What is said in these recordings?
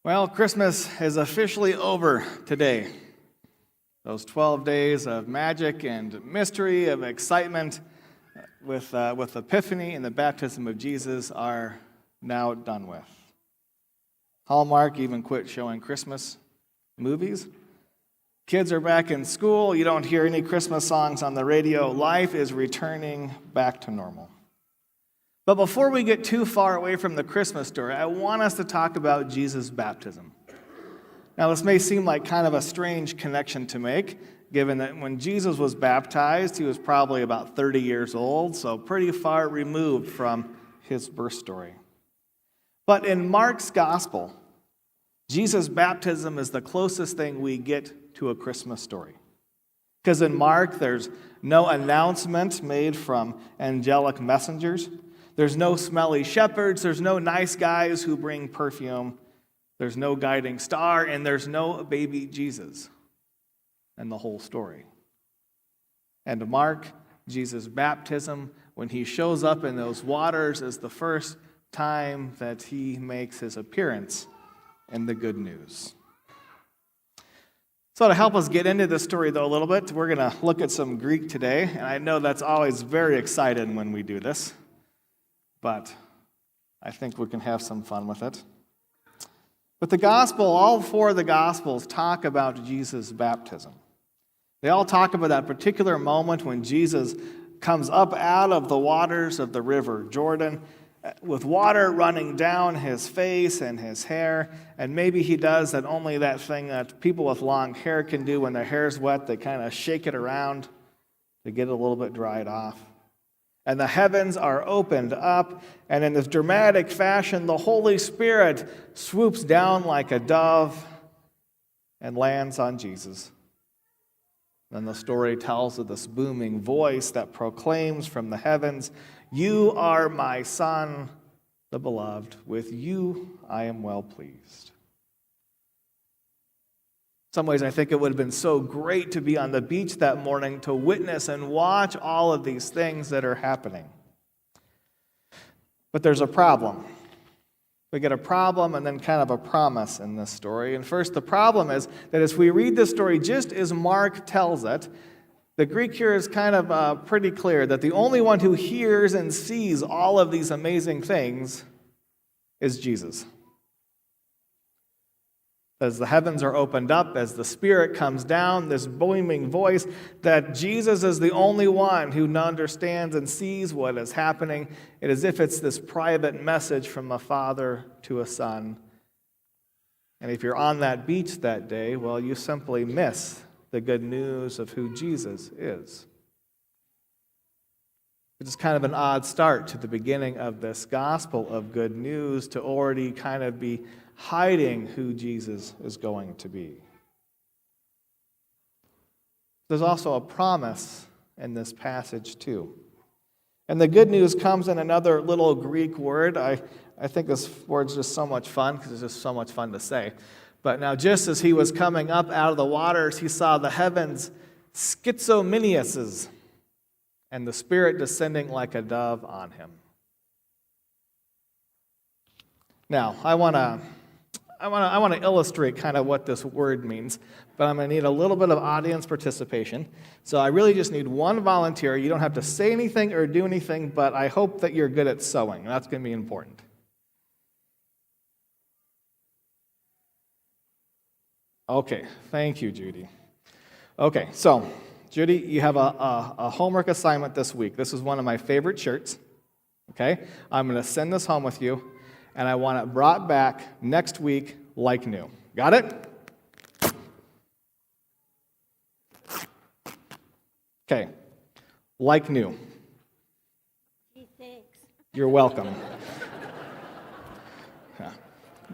Well, Christmas is officially over today. Those 12 days of magic and mystery, of excitement with Epiphany and the baptism of Jesus are now done with. Hallmark even quit showing Christmas movies. Kids are back in school. You don't hear any Christmas songs on the radio. Life is returning back to normal. But before we get too far away from the Christmas story, I want us to talk about Jesus' baptism. Now, this may seem like kind of a strange connection to make, given that when Jesus was baptized, he was probably about 30 years old, so pretty far removed from his birth story. But in Mark's gospel, Jesus' baptism is the closest thing we get to a Christmas story. Because in Mark, there's no announcement made from angelic messengers. There's no smelly shepherds. There's no nice guys who bring perfume. There's no guiding star, and there's no baby Jesus in the whole story. And Mark, Jesus' baptism, when he shows up in those waters, is the first time that he makes his appearance in the good news. So to help us get into this story, though, a little bit, we're going to look at some Greek today, and I know that's always very exciting when we do this, but I think we can have some fun with it. But the gospel, all four of the gospels talk about Jesus' baptism. They all talk about that particular moment when Jesus comes up out of the waters of the river Jordan with water running down his face and his hair, and maybe he does that thing that people with long hair can do when their hair's wet. They kind of shake it around to get it a little bit dried off. And the heavens are opened up, and in this dramatic fashion, the Holy Spirit swoops down like a dove and lands on Jesus. Then the story tells of this booming voice that proclaims from the heavens, "You are my Son, the beloved. With you I am well pleased." In some ways, I think it would have been so great to be on the beach that morning to witness and watch all of these things that are happening. But there's a problem. We get a problem and then kind of a promise in this story. And first, the problem is that as we read this story just as Mark tells it, the Greek here is kind of pretty clear that the only one who hears and sees all of these amazing things is Jesus. As the heavens are opened up, as the Spirit comes down, this booming voice, that Jesus is the only one who understands and sees what is happening. It is as if it's this private message from a father to a son. And if you're on that beach that day, well, you simply miss the good news of who Jesus is. It's kind of an odd start to the beginning of this gospel of good news to already kind of be hiding who Jesus is going to be. There's also a promise in this passage too. And the good news comes in another little Greek word. I think this word's just so much fun because it's just so much fun to say. But now just as he was coming up out of the waters, he saw the heavens schizominiuses and the Spirit descending like a dove on him. Now, I want to illustrate kind of what this word means, but I'm going to need a little bit of audience participation. So I really just need one volunteer. You don't have to say anything or do anything, but I hope that you're good at sewing. That's going to be important. Okay, thank you, Judy. Okay, so Judy, you have a homework assignment this week. This is one of my favorite shirts. Okay, I'm going to send this home with you, and I want it brought back next week like new. Got it? Okay, like new. Gee, thanks. You're welcome.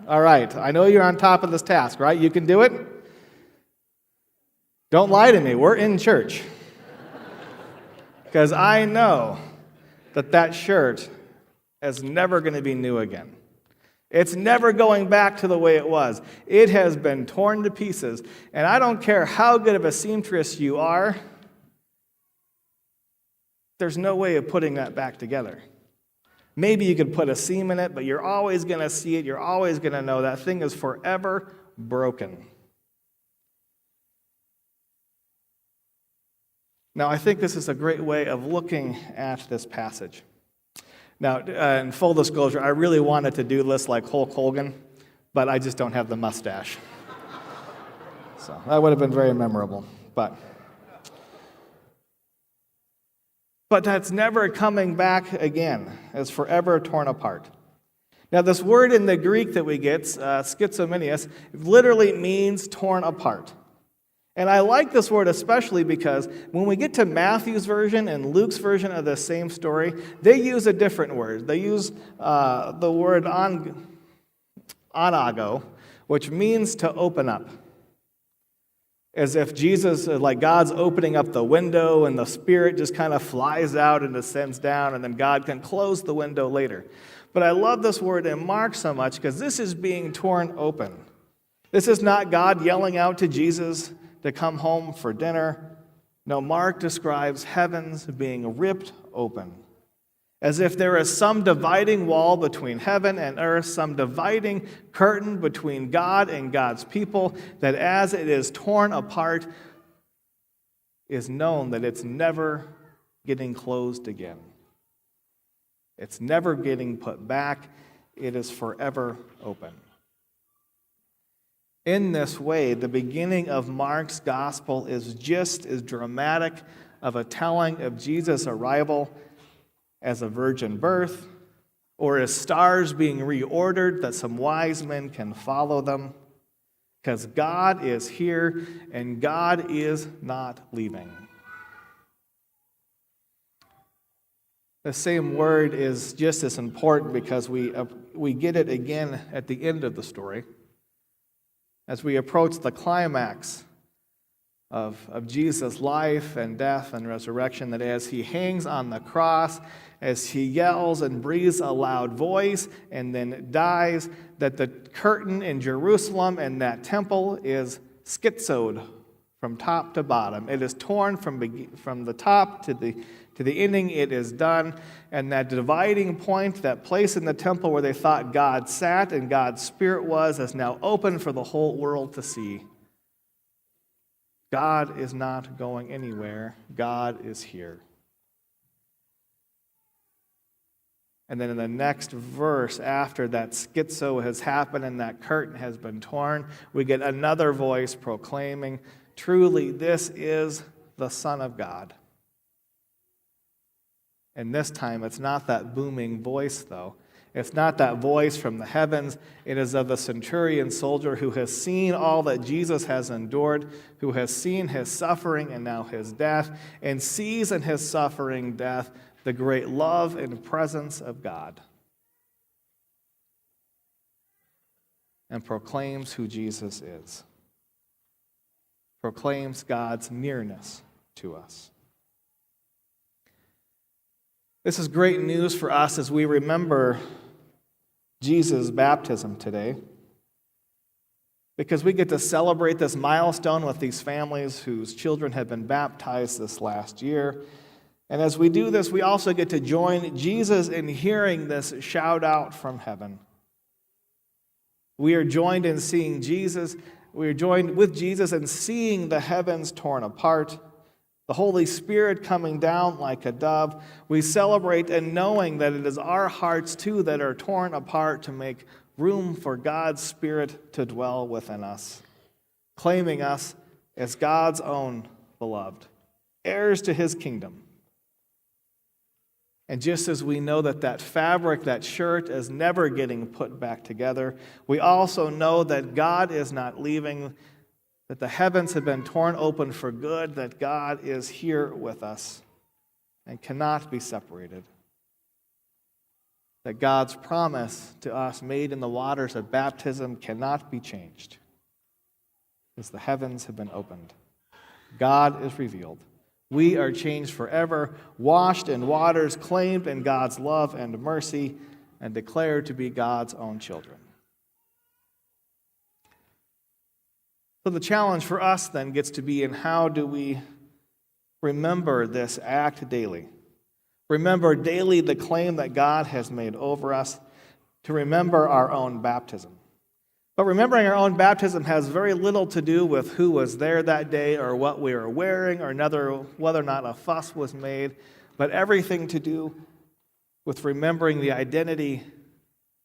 All right, I know you're on top of this task, right? You can do it? Don't lie to me. We're in church. Because I know that shirt is never going to be new again. It's never going back to the way it was. It has been torn to pieces. And I don't care how good of a seamstress you are, there's no way of putting that back together. Maybe you could put a seam in it, but you're always going to see it. You're always going to know that thing is forever broken. Now, I think this is a great way of looking at this passage. Now, in full disclosure, I really wanted to do this like Hulk Hogan, but I just don't have the mustache. So that would have been very memorable. But that's never coming back again. It's forever torn apart. Now, this word in the Greek that we get, schizominias, literally means torn apart. And I like this word especially because when we get to Matthew's version and Luke's version of the same story, they use a different word. They use the word anago, which means to open up. As if Jesus, like God's opening up the window and the Spirit just kind of flies out and descends down, and then God can close the window later. But I love this word in Mark so much because this is being torn open. This is not God yelling out to Jesus to come home for dinner. No, Mark describes heavens being ripped open, as if there is some dividing wall between heaven and earth, some dividing curtain between God and God's people, that as it is torn apart, is known that it's never getting closed again. It's never getting put back. It is forever open. In this way, the beginning of Mark's gospel is just as dramatic of a telling of Jesus' arrival as a virgin birth, or as stars being reordered that some wise men can follow them, because God is here and God is not leaving. The same word is just as important because we get it again at the end of the story. As we approach the climax of Jesus' life and death and resurrection, that as he hangs on the cross, as he yells and breathes a loud voice and then dies, that the curtain in Jerusalem and that temple is schizoed from top to bottom. It is torn from the top to the ending. It is done. And that dividing point, that place in the temple where they thought God sat and God's Spirit was, is now open for the whole world to see. God is not going anywhere. God is here. And then in the next verse, after that schizo has happened and that curtain has been torn, we get another voice proclaiming, "Truly, this is the Son of God." And this time, it's not that booming voice, though. It's not that voice from the heavens. It is of the centurion soldier who has seen all that Jesus has endured, who has seen his suffering and now his death, and sees in his suffering death the great love and presence of God, and proclaims who Jesus is, proclaims God's nearness to us. This is great news for us as we remember Jesus' baptism today, because we get to celebrate this milestone with these families whose children have been baptized this last year. And as we do this, we also get to join Jesus in hearing this shout out from heaven. We are joined in seeing Jesus. We are joined with Jesus in seeing the heavens torn apart, the Holy Spirit coming down like a dove. We celebrate in knowing that it is our hearts too that are torn apart to make room for God's Spirit to dwell within us, claiming us as God's own beloved, heirs to his kingdom. And just as we know that that fabric, that shirt, is never getting put back together, we also know that God is not leaving, that the heavens have been torn open for good, that God is here with us and cannot be separated. That God's promise to us made in the waters of baptism cannot be changed, because the heavens have been opened. God is revealed. We are changed forever, washed in waters, claimed in God's love and mercy, and declared to be God's own children. So the challenge for us then gets to be in how do we remember this act daily? remember daily the claim that God has made over us, to remember our own baptism. But remembering our own baptism has very little to do with who was there that day or what we were wearing or whether or not a fuss was made, but everything to do with remembering the identity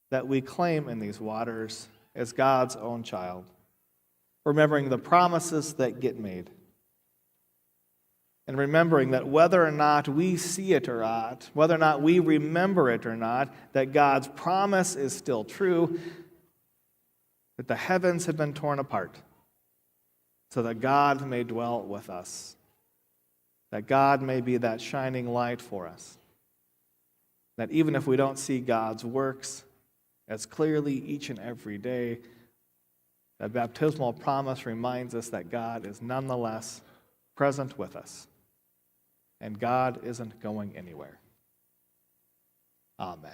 that we claim in these waters as God's own child, remembering the promises that get made, and remembering that whether or not we see it or not, whether or not we remember it or not, that God's promise is still true, that the heavens have been torn apart so that God may dwell with us, that God may be that shining light for us, that even if we don't see God's works as clearly each and every day, that baptismal promise reminds us that God is nonetheless present with us, and God isn't going anywhere. Amen.